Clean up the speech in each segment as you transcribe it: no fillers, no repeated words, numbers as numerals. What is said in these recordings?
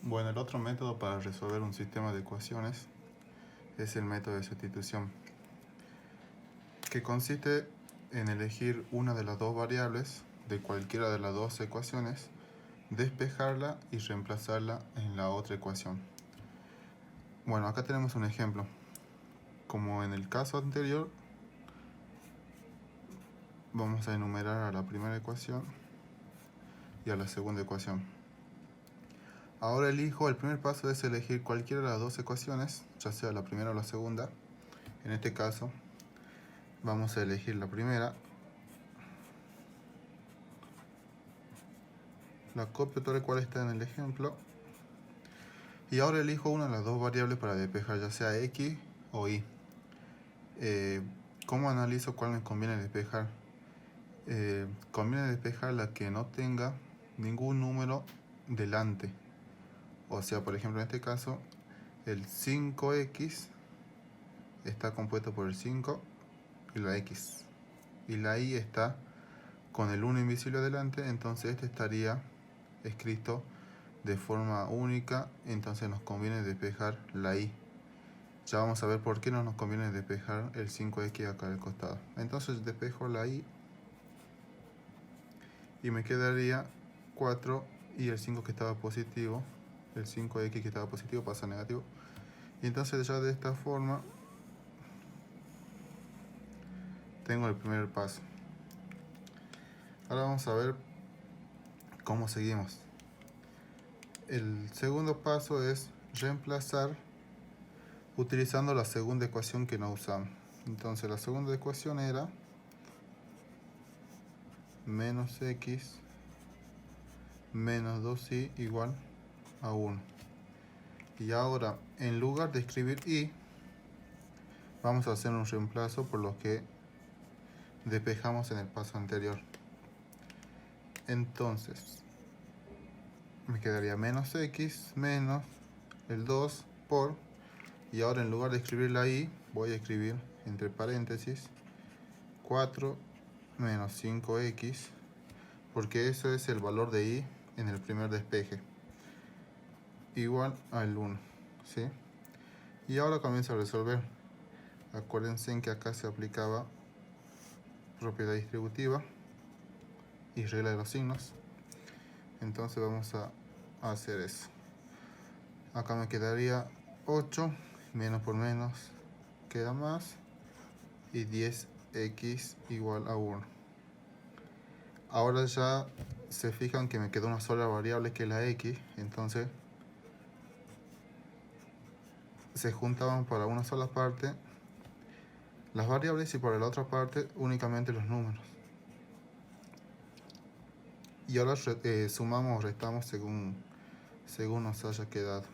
Bueno, el otro método para resolver un sistema de ecuaciones es el método de sustitución, que consiste en elegir una de las dos variables de cualquiera de las dos ecuaciones, despejarla y reemplazarla en la otra ecuación. Bueno, acá tenemos un ejemplo. Como en el caso anterior, vamos a enumerar a la primera ecuación y a la segunda ecuación. Ahora el primer paso es elegir cualquiera de las dos ecuaciones, ya sea la primera o la segunda. En este caso, vamos a elegir la primera. La copio tal cual está en el ejemplo. Y ahora elijo una de las dos variables para despejar, ya sea x o y. ¿Cómo analizo cuál me conviene despejar? Conviene despejar la que no tenga ningún número delante. O sea, por ejemplo, en este caso, el 5x está compuesto por el 5 y la x. Y la y está con el 1 invisible adelante, entonces este estaría escrito de forma única, entonces nos conviene despejar la y. Ya vamos a ver por qué no nos conviene despejar el 5x acá al costado. Entonces despejo la y me quedaría 4 y el 5 que estaba positivo, el 5x que estaba positivo pasa a negativo. Y entonces ya de esta forma tengo el primer paso. Ahora vamos a ver cómo seguimos. El segundo paso es reemplazar utilizando la segunda ecuación que no usamos. Entonces la segunda ecuación era menos x menos 2y igual a 1. Y ahora, en lugar de escribir y, vamos a hacer un reemplazo por lo que despejamos en el paso anterior. Entonces, me quedaría menos x menos el 2 por, y ahora en lugar de escribir la y, voy a escribir entre paréntesis 4 menos 5x, porque eso es el valor de y en el primer despeje, igual al 1, ¿sí? Y ahora comienzo a resolver. Acuérdense en que acá se aplicaba propiedad distributiva y regla de los signos. Entonces vamos a hacer eso. Acá me quedaría 8, menos por menos queda más, y 10x igual a 1. Ahora ya se fijan que me quedó una sola variable que es la x, entonces se juntaban para una sola parte las variables y para la otra parte únicamente los números. Y ahora sumamos o restamos según nos haya quedado.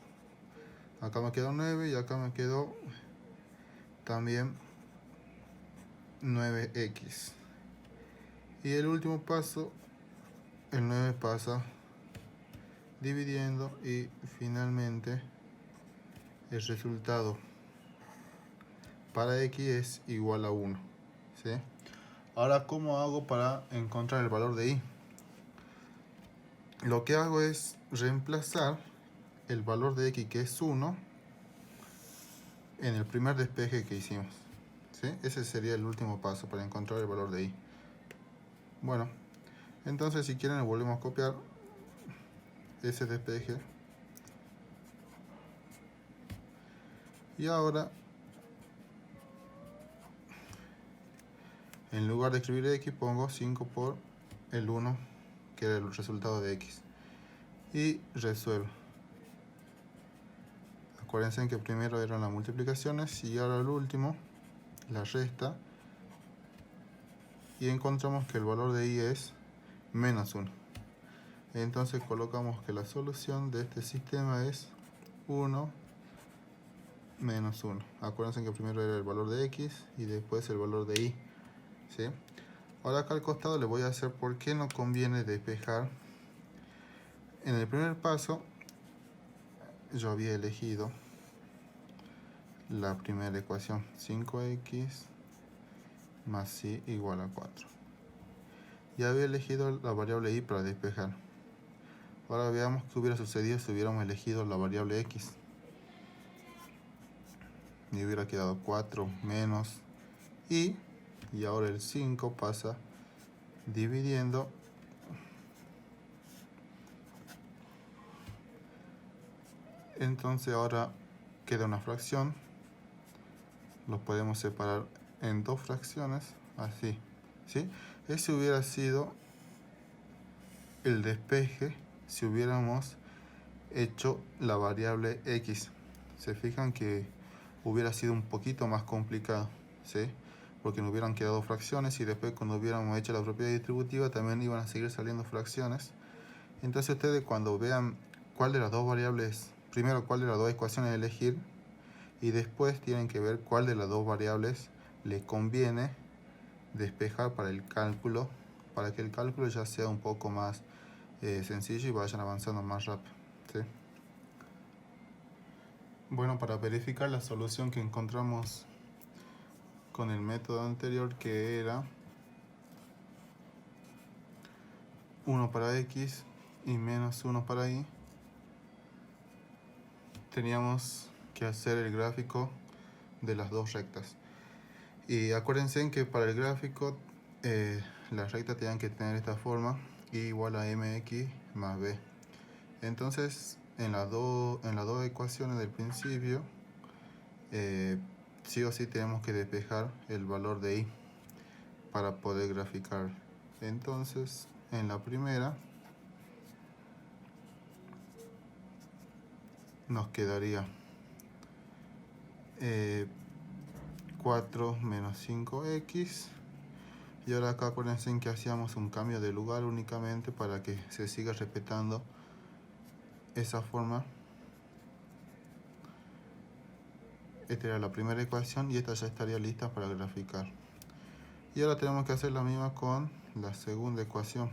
Acá me quedó 9 y acá me quedó también 9x. Y el último paso, el 9 pasa dividiendo y finalmente el resultado para x es igual a 1, ¿sí? Ahora, ¿cómo hago para encontrar el valor de y? Lo que hago es reemplazar el valor de x, que es 1, en el primer despeje que hicimos, ¿sí? Ese sería el último paso para encontrar el valor de y. Bueno, entonces si quieren volvemos a copiar ese despeje. Y ahora, en lugar de escribir x, pongo 5 por el 1, que era el resultado de x. Y resuelvo. Acuérdense que primero eran las multiplicaciones y ahora el último, la resta. Y encontramos que el valor de y es menos 1. Entonces colocamos que la solución de este sistema es 1 menos 1. Acuérdense que primero era el valor de x y después el valor de y, ¿sí? Ahora acá al costado le voy a hacer por qué no conviene despejar. En el primer paso yo había elegido la primera ecuación, 5x más y igual a 4. Ya había elegido la variable y para despejar. Ahora veamos qué hubiera sucedido si hubiéramos elegido la variable x. Y hubiera quedado 4 menos y ahora el 5 pasa dividiendo entonces ahora queda una fracción, lo podemos separar en dos fracciones así, ¿sí? Ese hubiera sido el despeje si hubiéramos hecho la variable x. Se fijan que hubiera sido un poquito más complicado, ¿sí? Porque nos hubieran quedado fracciones y después cuando hubiéramos hecho la propiedad distributiva también iban a seguir saliendo fracciones. Entonces ustedes cuando vean cuál de las dos variables, primero cuál de las dos ecuaciones elegir y después tienen que ver cuál de las dos variables les conviene despejar para el cálculo, para que el cálculo ya sea un poco más sencillo y vayan avanzando más rápido, ¿sí? Bueno, para verificar la solución que encontramos con el método anterior, que era 1 para x y menos 1 para y, teníamos que hacer el gráfico de las dos rectas. Y acuérdense en que para el gráfico las rectas tenían que tener esta forma, y igual a mx más b. Entonces en las dos ecuaciones del principio sí o sí tenemos que despejar el valor de y para poder graficar. Entonces en la primera nos quedaría 4 menos 5x. Y ahora acá acuérdense en que hacíamos un cambio de lugar únicamente para que se siga respetando esa forma. Esta era la primera ecuación y esta ya estaría lista para graficar. Y ahora tenemos que hacer la misma con la segunda ecuación.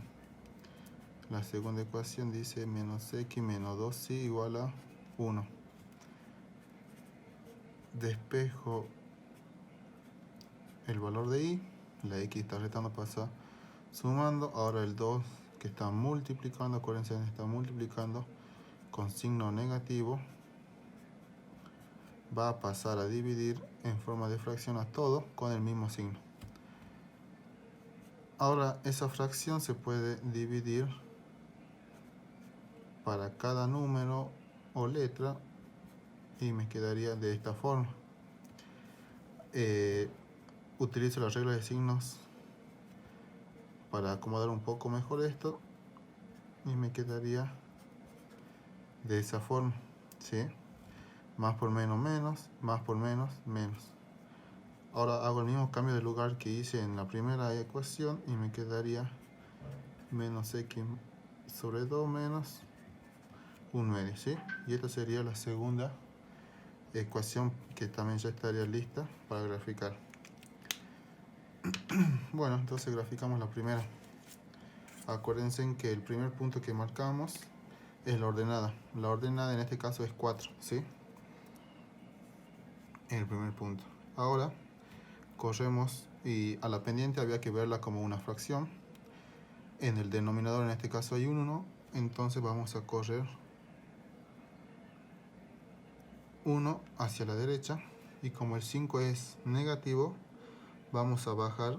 La segunda ecuación dice menos x menos 2y igual a 1. Despejo el valor de y, la x está restando, pasa sumando. Ahora el 2 que está multiplicando, acuérdense que está multiplicando con signo negativo, va a pasar a dividir en forma de fracción a todo con el mismo signo. Ahora esa fracción se puede dividir para cada número o letra y me quedaría de esta forma. Utilizo la regla de signos para acomodar un poco mejor esto y me quedaría de esa forma, ¿sí? Más por menos, menos, más por menos, menos. Ahora hago el mismo cambio de lugar que hice en la primera ecuación y me quedaría menos x sobre 2 menos 1 medio, ¿sí? Y esta sería la segunda ecuación que también ya estaría lista para graficar. Bueno, entonces graficamos la primera. Acuérdense que el primer punto que marcamos es la ordenada. La ordenada en este caso es 4, ¿sí? El primer punto. Ahora corremos y a la pendiente había que verla como una fracción. En el denominador en este caso hay un 1, entonces vamos a correr 1 hacia la derecha y como el 5 es negativo, vamos a bajar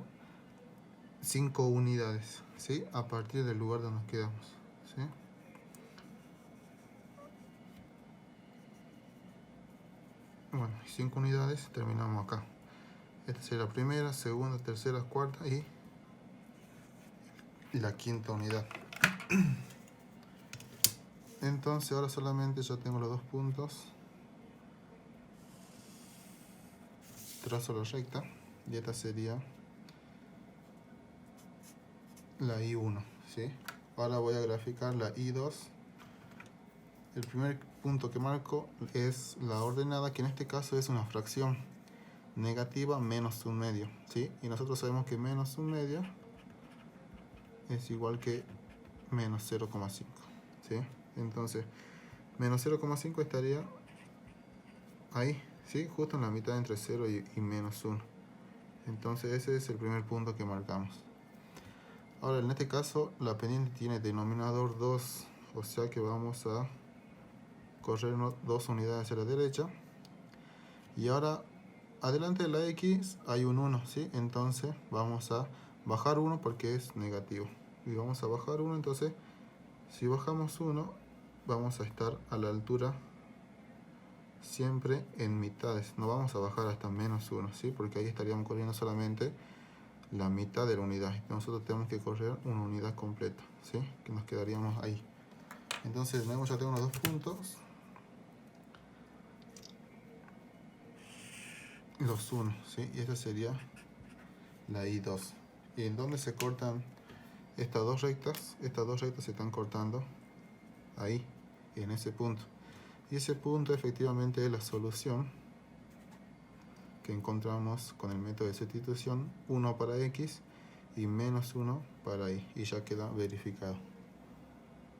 5 unidades, ¿sí? A partir del lugar donde nos quedamos, ¿sí? Bueno, 5 unidades, terminamos acá. Esta sería la primera, segunda, tercera, cuarta y la quinta unidad. Entonces ahora solamente ya tengo los dos puntos. Trazo la recta y esta sería la I1, ¿sí? Ahora voy a graficar la I2. El primer punto que marco es la ordenada, que en este caso es una fracción negativa menos un medio, ¿sí? Y nosotros sabemos que menos un medio es igual que menos 0,5, ¿sí? Entonces, menos 0,5 estaría ahí, ¿sí? Justo en la mitad entre 0 y menos 1. Entonces ese es el primer punto que marcamos. Ahora en este caso la pendiente tiene denominador 2 o sea que vamos a correr 2 unidades hacia la derecha. Y ahora, adelante de la X hay un 1, ¿sí? Entonces vamos a bajar 1 porque es negativo. Y vamos a bajar 1, entonces si bajamos 1, vamos a estar a la altura siempre en mitades. No vamos a bajar hasta menos 1, ¿sí? Porque ahí estaríamos corriendo solamente la mitad de la unidad. Nosotros tenemos que correr una unidad completa, ¿sí? Que nos quedaríamos ahí. Entonces ya tengo los 2 puntos. Los 1, ¿sí? Y esta sería la I2. ¿Y en dónde se cortan estas dos rectas? Estas dos rectas se están cortando ahí, en ese punto. Y ese punto efectivamente es la solución que encontramos con el método de sustitución, 1 para X y menos 1 para Y. Y ya queda verificado.